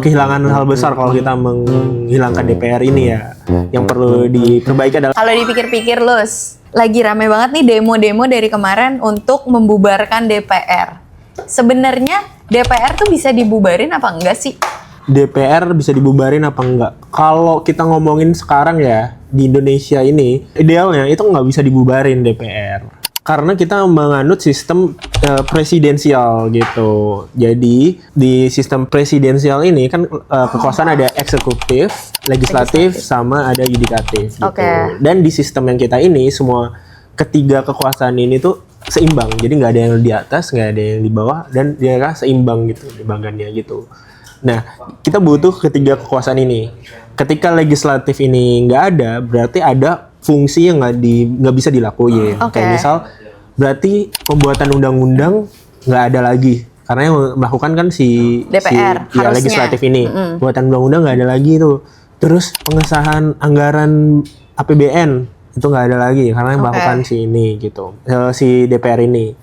kehilangan hal besar kalau kita menghilangkan DPR ini ya. Yang perlu diperbaiki adalah Kalau dipikir-pikir Lus, lagi rame banget nih demo-demo dari kemarin untuk membubarkan DPR. Sebenarnya DPR tuh bisa dibubarin apa enggak sih? DPR bisa dibubarin apa enggak? Kalau kita ngomongin sekarang ya, di Indonesia ini, idealnya itu nggak bisa dibubarin DPR. Karena kita menganut sistem presidensial gitu. Jadi di sistem presidensial ini kan kekuasaan ada eksekutif, legislatif, sama ada yudikatif gitu. Oke. Dan di sistem yang kita ini semua ketiga kekuasaan ini tuh seimbang. Jadi nggak ada yang di atas, nggak ada yang di bawah, dan dia seimbang gitu dibanggannya gitu. Nah, kita butuh ketiga kekuasaan ini. Ketika legislatif ini nggak ada, berarti ada fungsi yang nggak bisa dilakuin. Oke. Kayak misal, berarti pembuatan undang-undang nggak ada lagi. Karena yang melakukan kan DPR, ya, harusnya. legislatif ini. Pembuatan undang-undang nggak ada lagi tuh. Terus pengesahan anggaran APBN itu nggak ada lagi karena yang melakukan si ini gitu, si DPR ini.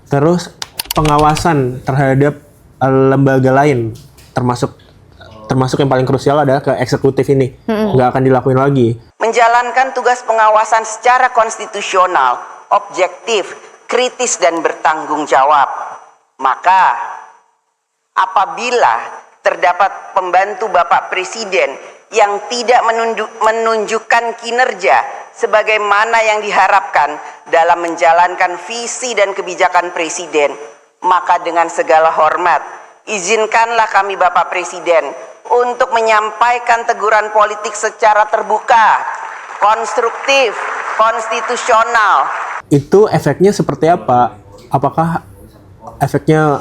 Terus pengawasan terhadap lembaga lain termasuk yang paling krusial adalah ke eksekutif ini nggak akan dilakuin lagi. Menjalankan tugas pengawasan secara konstitusional, objektif, kritis dan bertanggung jawab. Maka apabila terdapat pembantu Bapak Presiden yang tidak menunjukkan kinerja sebagaimana yang diharapkan dalam menjalankan visi dan kebijakan Presiden, maka dengan segala hormat, izinkanlah kami Bapak Presiden untuk menyampaikan teguran politik secara terbuka, konstruktif, konstitusional. Itu efeknya seperti apa? Apakah efeknya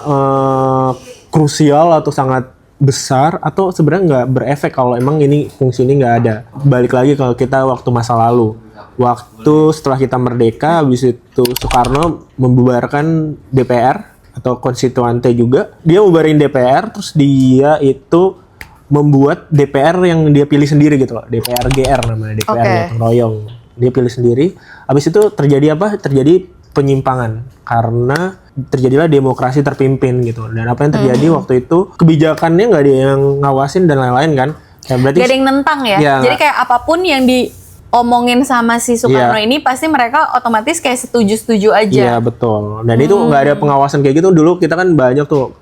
krusial atau sangat besar, atau sebenarnya nggak berefek kalau emang ini fungsi ini nggak ada? Balik lagi kalau kita waktu masa lalu, waktu setelah kita merdeka, habis itu Soekarno membubarkan DPR atau konstituante juga, dia bubarin DPR, terus dia itu membuat DPR yang dia pilih sendiri gitu loh, DPR GR namanya, DPR gotong royong, dia pilih sendiri. Habis itu terjadi apa? Terjadi penyimpangan karena terjadilah demokrasi terpimpin gitu. Dan apa yang terjadi waktu itu, kebijakannya nggak ada yang ngawasin dan lain-lain kan? Kayak berarti Gak ada yang nentang ya? Ya, Jadi kayak apapun yang diomongin sama si Soekarno ini pasti mereka otomatis kayak setuju-setuju aja. Iya betul. Dan itu nggak ada pengawasan kayak gitu. Dulu kita kan banyak tuh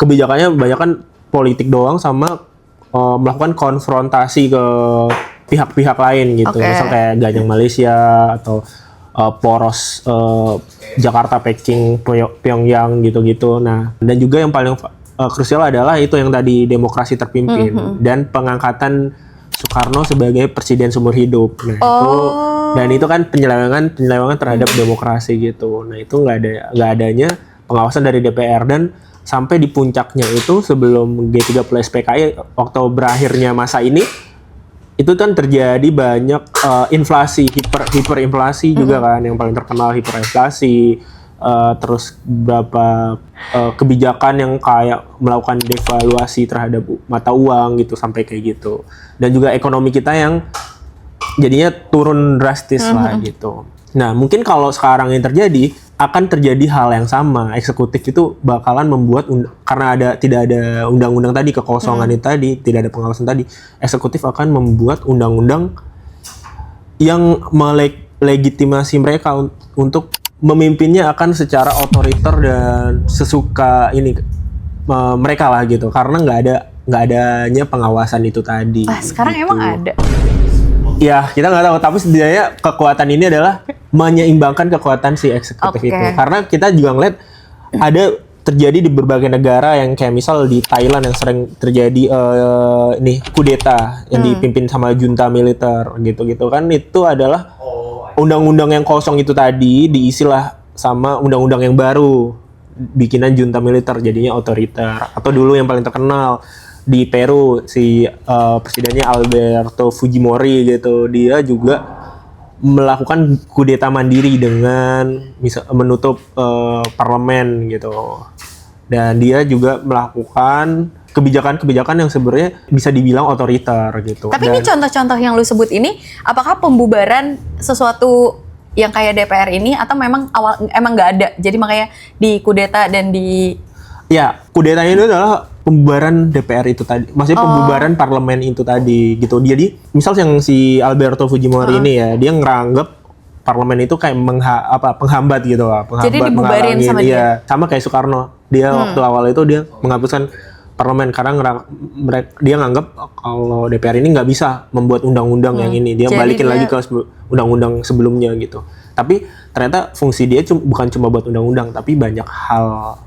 kebijakannya banyak kan politik doang sama melakukan konfrontasi ke pihak-pihak lain gitu. Misal kayak Gajah Malaysia atau poros Jakarta, Peking, Pyongyang gitu-gitu. Nah, dan juga yang paling krusial adalah itu yang tadi demokrasi terpimpin dan pengangkatan Soekarno sebagai presiden seumur hidup. Nah, itu kan penyelewengan terhadap demokrasi gitu. Nah, itu nggak adanya pengawasan dari DPR. Dan sampai di puncaknya itu sebelum G30 SPKI, waktu berakhirnya masa ini, itu kan terjadi banyak inflasi, hiperinflasi juga kan, yang paling terkenal hiperinflasi, terus beberapa kebijakan yang kayak melakukan devaluasi terhadap mata uang gitu, sampai kayak gitu. Dan juga ekonomi kita yang jadinya turun drastis lah gitu. Nah, mungkin kalau sekarang yang terjadi, akan terjadi hal yang sama. Eksekutif itu bakalan membuat, karena tidak ada undang-undang tadi, kekosongan itu tadi, tidak ada pengawasan tadi, eksekutif akan membuat undang-undang yang melegitimasi mereka untuk memimpinnya akan secara otoriter dan sesuka ini mereka lah gitu, karena nggak adanya pengawasan itu tadi. Sekarang gitu. emang ada? Ya, kita nggak tahu, tapi setidaknya kekuatan ini adalah menyeimbangkan kekuatan si eksekutif itu. Karena kita juga ngeliat ada terjadi di berbagai negara, yang kayak misal di Thailand yang sering terjadi kudeta yang dipimpin sama junta militer gitu-gitu kan. Itu adalah undang-undang yang kosong itu tadi diisilah sama undang-undang yang baru bikinan junta militer, jadinya otoriter. Atau dulu yang paling terkenal di Peru, si presidennya Alberto Fujimori gitu, dia juga melakukan kudeta mandiri dengan menutup parlemen gitu. Dan dia juga melakukan kebijakan-kebijakan yang sebenarnya bisa dibilang otoriter gitu. Tapi ini contoh-contoh yang lu sebut ini, apakah pembubaran sesuatu yang kayak DPR ini, atau memang emang nggak ada, jadi makanya di kudeta dan di... Ya, kudetanya itu adalah pembubaran DPR itu tadi. Maksudnya pembubaran parlemen itu tadi gitu. Jadi misal yang si Alberto Fujimori ini ya, dia ngeranggap parlemen itu kayak penghambat gitu lah, penghambat. Jadi dibubarin sama dia. Iya, sama kayak Soekarno. Dia waktu awal itu dia menghapuskan parlemen karena dia nganggap kalau DPR ini nggak bisa membuat undang-undang yang ini. Dia balikin lagi ke undang-undang sebelumnya gitu. Tapi ternyata fungsi dia bukan cuma buat undang-undang, tapi banyak hal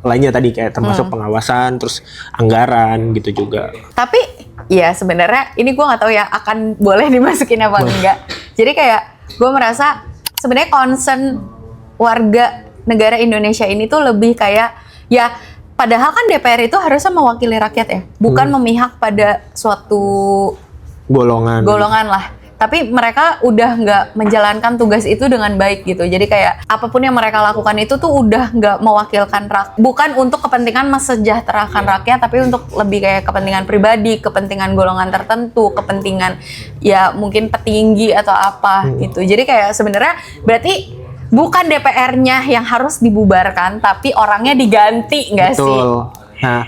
lainnya tadi kayak termasuk pengawasan, terus anggaran gitu juga. Tapi ya sebenarnya ini gue nggak tahu ya akan boleh dimasukin apa enggak. Jadi kayak gue merasa sebenarnya concern warga negara Indonesia ini tuh lebih kayak ya padahal kan DPR itu harusnya mewakili rakyat ya, bukan memihak pada suatu golongan lah. Tapi mereka udah nggak menjalankan tugas itu dengan baik gitu. Jadi kayak apapun yang mereka lakukan itu tuh udah nggak mewakilkan rakyat. Bukan untuk kepentingan mesejahterakan rakyat, tapi untuk lebih kayak kepentingan pribadi, kepentingan golongan tertentu, kepentingan ya mungkin petinggi atau apa gitu. Jadi kayak sebenarnya berarti bukan DPR-nya yang harus dibubarkan, tapi orangnya diganti nggak sih? Betul. Nah,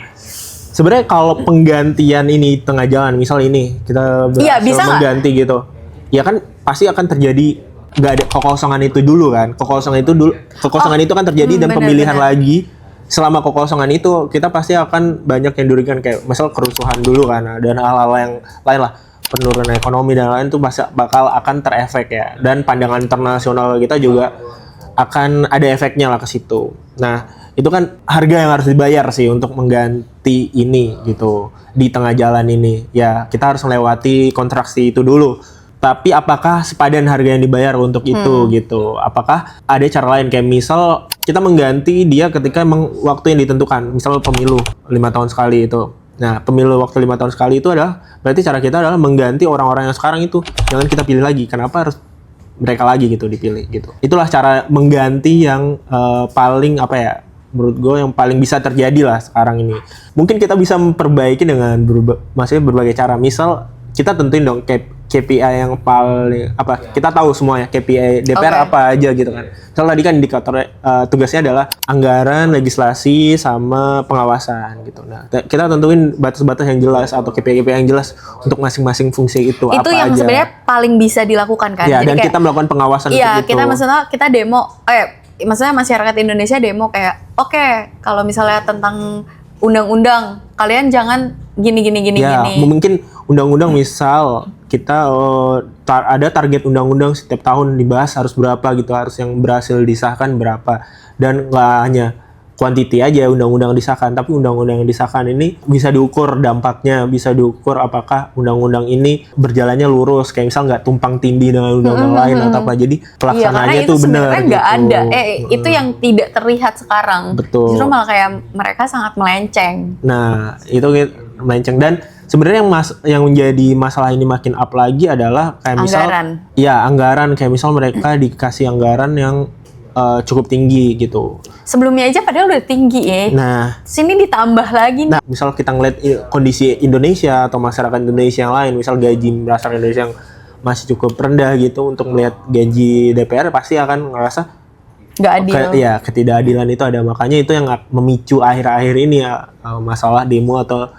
sebenarnya kalau penggantian ini tengah jalan, misal ini kita berhasil mengganti gitu, ya kan pasti akan terjadi nggak ada kekosongan itu dulu kan? Kekosongan itu kan terjadi dan pemilihan lagi. Selama kekosongan itu kita pasti akan banyak yang dirugikan kayak misal kerusuhan dulu kan, dan hal-hal yang lain lah, penurunan ekonomi dan lain itu bakal akan terefek ya. Dan pandangan internasional kita juga akan ada efeknya lah ke situ. Nah, itu kan harga yang harus dibayar sih untuk mengganti ini gitu di tengah jalan ini. Ya, kita harus melewati kontraksi itu dulu. Tapi apakah sepadan harga yang dibayar untuk itu gitu? Apakah ada cara lain kayak misal kita mengganti dia ketika emang waktu yang ditentukan, misal pemilu 5 tahun sekali itu. Nah, pemilu waktu 5 tahun sekali itu adalah berarti cara kita adalah mengganti orang-orang yang sekarang itu. Jangan kita pilih lagi. Kenapa harus mereka lagi gitu dipilih gitu? Itulah cara mengganti yang paling apa ya? Menurut gue yang paling bisa terjadi lah sekarang ini. Mungkin kita bisa memperbaiki dengan berbagai cara. Misal kita tentuin dong KPI yang paling apa? Kita tahu semua ya KPI DPR apa aja gitu kan. Soalnya tadi kan indikator tugasnya adalah anggaran, legislasi, sama pengawasan gitu. Nah, kita tentuin batas-batas yang jelas atau KPI yang jelas untuk masing-masing fungsi itu apa aja. Itu yang sebenarnya paling bisa dilakukan kan. Ya, jadi dan kayak, kita melakukan pengawasan iya, untuk itu. Iya, kita demo maksudnya masyarakat Indonesia demo kayak kalau misalnya tentang undang-undang kalian jangan gini. Mungkin undang-undang misal kita ada target undang-undang setiap tahun dibahas harus berapa gitu, harus yang berhasil disahkan berapa, dan nggak hanya kuantiti aja undang-undang disahkan, tapi undang-undang yang disahkan ini bisa diukur dampaknya, bisa diukur apakah undang-undang ini berjalannya lurus, kayak misal nggak tumpang tindih dengan undang-undang lain atau apa, jadi pelaksanaannya tuh benar gitu. Nggak ada, itu yang tidak terlihat sekarang. Betul. Justru malah kayak mereka sangat melenceng. Nah, itu melenceng. Dan sebenarnya yang menjadi masalah ini makin up lagi adalah kayak misal anggaran kayak misal mereka dikasih anggaran yang cukup tinggi gitu. Sebelumnya aja padahal udah tinggi ya. Nah, sini ditambah lagi. Nah, misal kita ngeliat kondisi Indonesia atau masyarakat Indonesia yang lain, misal gaji masyarakat Indonesia yang masih cukup rendah gitu, untuk melihat gaji DPR pasti akan ngerasa nggak adil. Ketidakadilan itu ada. Makanya itu yang memicu akhir-akhir ini ya masalah demo atau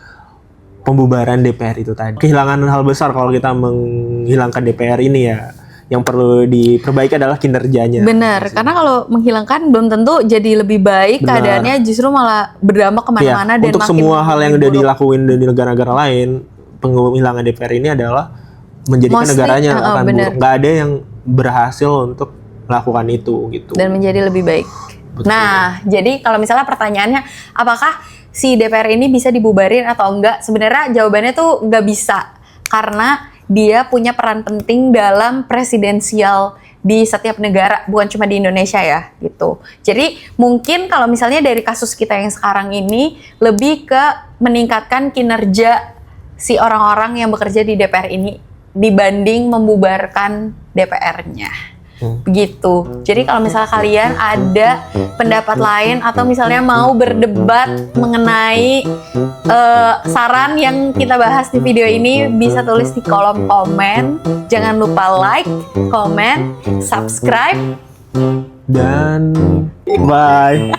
pembubaran DPR itu tadi. Kehilangan hal besar kalau kita menghilangkan DPR ini ya. Yang perlu diperbaiki adalah kinerjanya. Benar, karena kalau menghilangkan belum tentu jadi lebih baik. Keadaannya justru malah berdampak kemana-mana. Dan untuk semua hal yang udah dilakuin di negara-negara lain, penghilangan DPR ini adalah menjadikan negaranya akan buruk. Nggak ada yang berhasil untuk melakukan itu gitu. Dan menjadi lebih baik. Betul. Nah, jadi kalau misalnya pertanyaannya, apakah si DPR ini bisa dibubarin atau enggak? Sebenarnya jawabannya tuh nggak bisa, karena dia punya peran penting dalam presidensial di setiap negara, bukan cuma di Indonesia ya, gitu. Jadi mungkin kalau misalnya dari kasus kita yang sekarang ini lebih ke meningkatkan kinerja si orang-orang yang bekerja di DPR ini dibanding membubarkan DPR-nya. Begitu. Jadi kalau misalnya kalian ada pendapat lain atau misalnya mau berdebat mengenai saran yang kita bahas di video ini, bisa tulis di kolom komen. Jangan lupa like, comment, subscribe, dan bye.